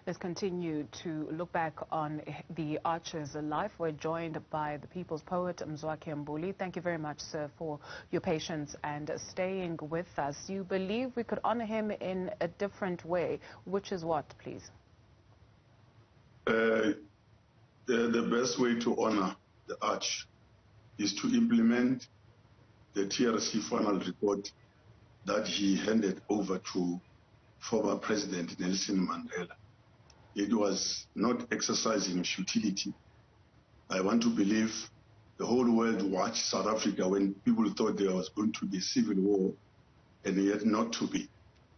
Let's continue to look back on the Archer's life. We're joined by the people's poet, Mzwakhe Mbuli. Thank you very much, sir, for your patience and staying with us. You believe we could honor him in a different way, which is what, please? The best way to honor the Arch is to implement the TRC final report that he handed over to former President Nelson Mandela. It was not exercising futility. I want to believe the whole world watched South Africa when people thought there was going to be civil war, and yet not to be.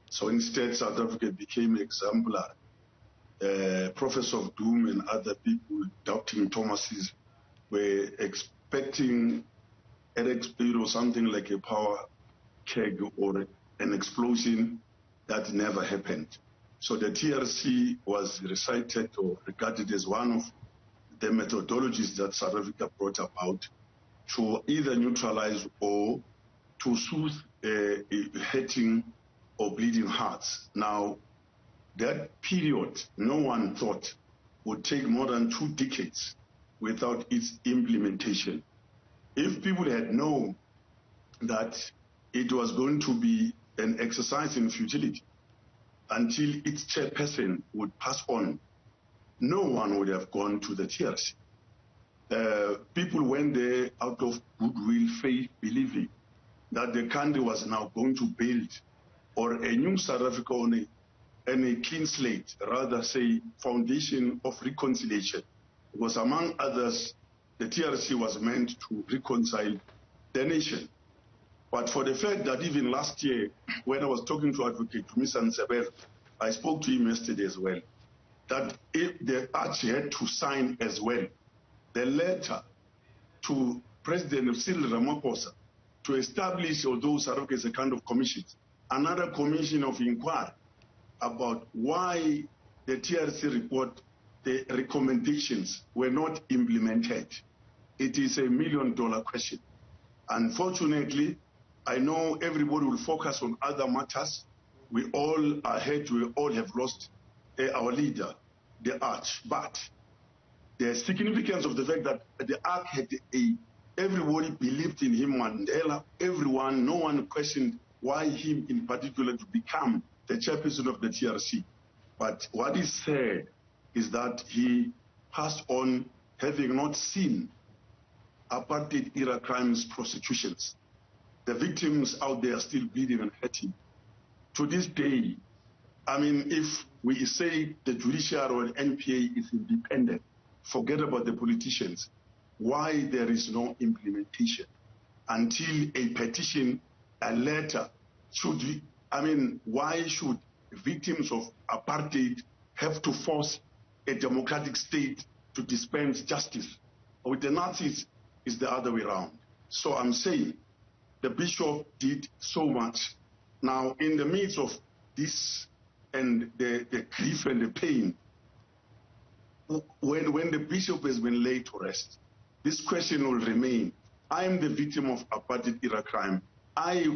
So instead, South Africa became exemplar. Prophets of Doom and other people, doubting Thomases, were expecting something like a power keg or an explosion that never happened. So the TRC was recited or regarded as one of the methodologies that South Africa brought about to either neutralize or to soothe hurting or bleeding hearts. Now, that period, no one thought would take more than 2 decades without its implementation. If people had known that it was going to be an exercise in futility until its chairperson would pass on, no one would have gone to the TRC. People went there out of goodwill, faith, believing that the country was now going to build or a new South Africa on a clean slate, rather say foundation of reconciliation. Because among others, the TRC was meant to reconcile the nation. But for the fact that even last year, when I was talking to Advocate Mr. Nseber, I spoke to him yesterday as well, that if the Arch had to sign as well the letter to President Cyril Ramaphosa to establish, although South Africa is a kind of commission, another commission of inquiry about why the TRC report, the recommendations were not implemented. It is $1 million question. Unfortunately, I know everybody will focus on other matters. We all are hurt, we all have lost our leader, the Arch. But the significance of the fact that the Arch had everybody believed in him, Mandela, everyone, no one questioned why him in particular to become the chairperson of the TRC. But what is said is that he passed on having not seen apartheid era crimes, prosecutions. The victims out there are still bleeding and hurting. To this day, I mean, if we say the judiciary or NPA is independent, forget about the politicians. Why there is no implementation until a petition, a letter should be, I mean, why should victims of apartheid have to force a democratic state to dispense justice? With the Nazis, it's the other way around. So I'm saying the bishop did so much. Now, in the midst of this and the grief and the pain, when the bishop has been laid to rest, this question will remain. I am the victim of apartheid era crime. I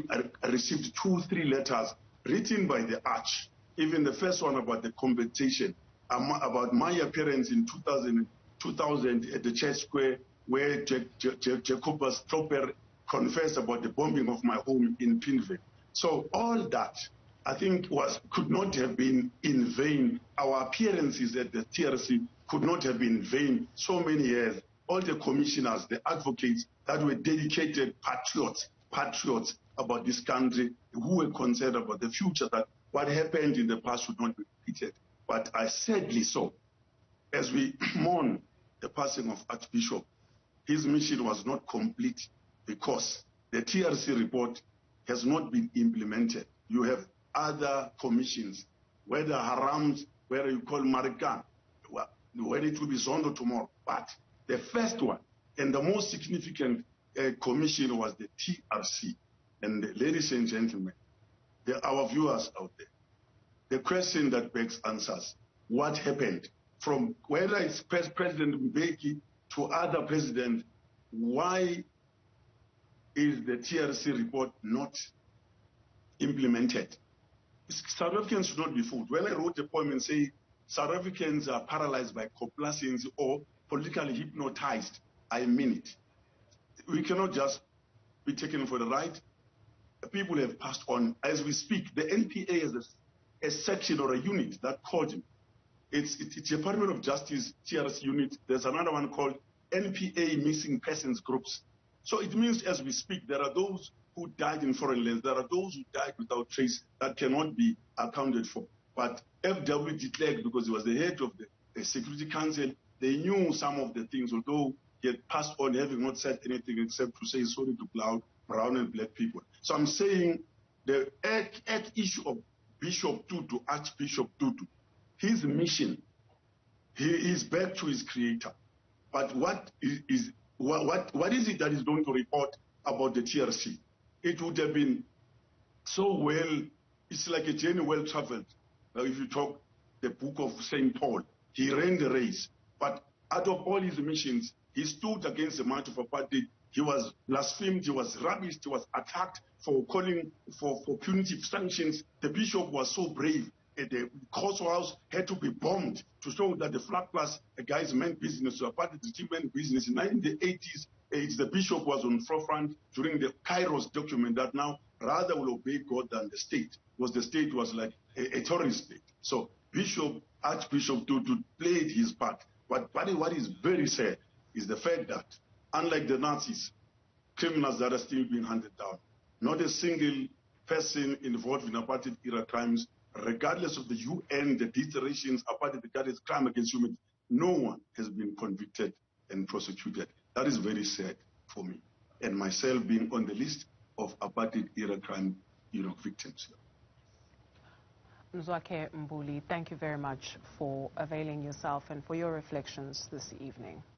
received 2, 3 letters written by the Arch, even the first one about the compensation, about my appearance in 2000 at the Church Square, where Jacobus Klopper confessed about the bombing of my home in Pinville. So all that, I think, could not have been in vain. Our appearances at the TRC could not have been in vain so many years. All the commissioners, the advocates that were dedicated patriots about this country, who were concerned about the future, that what happened in the past should not be repeated. But I sadly so, as we mourn the passing of Archbishop, his mission was not complete because the TRC report has not been implemented. You have other commissions, whether Harams, whether you call Marikan, whether it will be Zondo tomorrow. But the first one and the most significant commission was the TRC. And ladies and gentlemen, our viewers out there, the question that begs answers, what happened? From whether it's President Mbeki to other presidents, why is the TRC report not implemented? South Africans should not be fooled. When I wrote a poem and say South Africans are paralyzed by complacency or politically hypnotized. I mean it. We cannot just be taken for the ride. People have passed on. As we speak, the NPA has a section or a unit that called him. It's Department of Justice TRS unit. There's another one called NPA Missing Persons Groups. So it means as we speak, there are those who died in foreign lands. There are those who died without trace that cannot be accounted for. But FW declared, because he was the head of the Security Council, they knew some of the things, although he had passed on, having not said anything except to say sorry to brown and black people. So I'm saying the issue of Bishop Tutu, Archbishop Tutu, his mission, he is back to his creator. But what is it that he's going to report about the TRC? It would have been so well, it's like a journey well traveled. Now, if you talk the book of St. Paul, he ran the race. But out of all his missions, he stood against the march of apartheid. He was blasphemed, he was ravished, he was attacked for calling for punitive sanctions. The bishop was so brave. The courthouse had to be bombed to show that the Flag Plus guys meant business, so apartheid regime meant business. In the 80s, the bishop was on forefront during the Kairos document that now rather will obey God than the state, because the state was like a terrorist state. So Archbishop Tutu played his part. But what is very sad is the fact that, unlike the Nazis, criminals that are still being handed down, not a single person involved in apartheid era crimes, regardless of the UN, the declarations, apartheid regardless crime against humanity, no one has been convicted and prosecuted. That is very sad for me, and myself being on the list of apartheid era crime victims. Mzwakhe Mbuli, thank you very much for availing yourself and for your reflections this evening.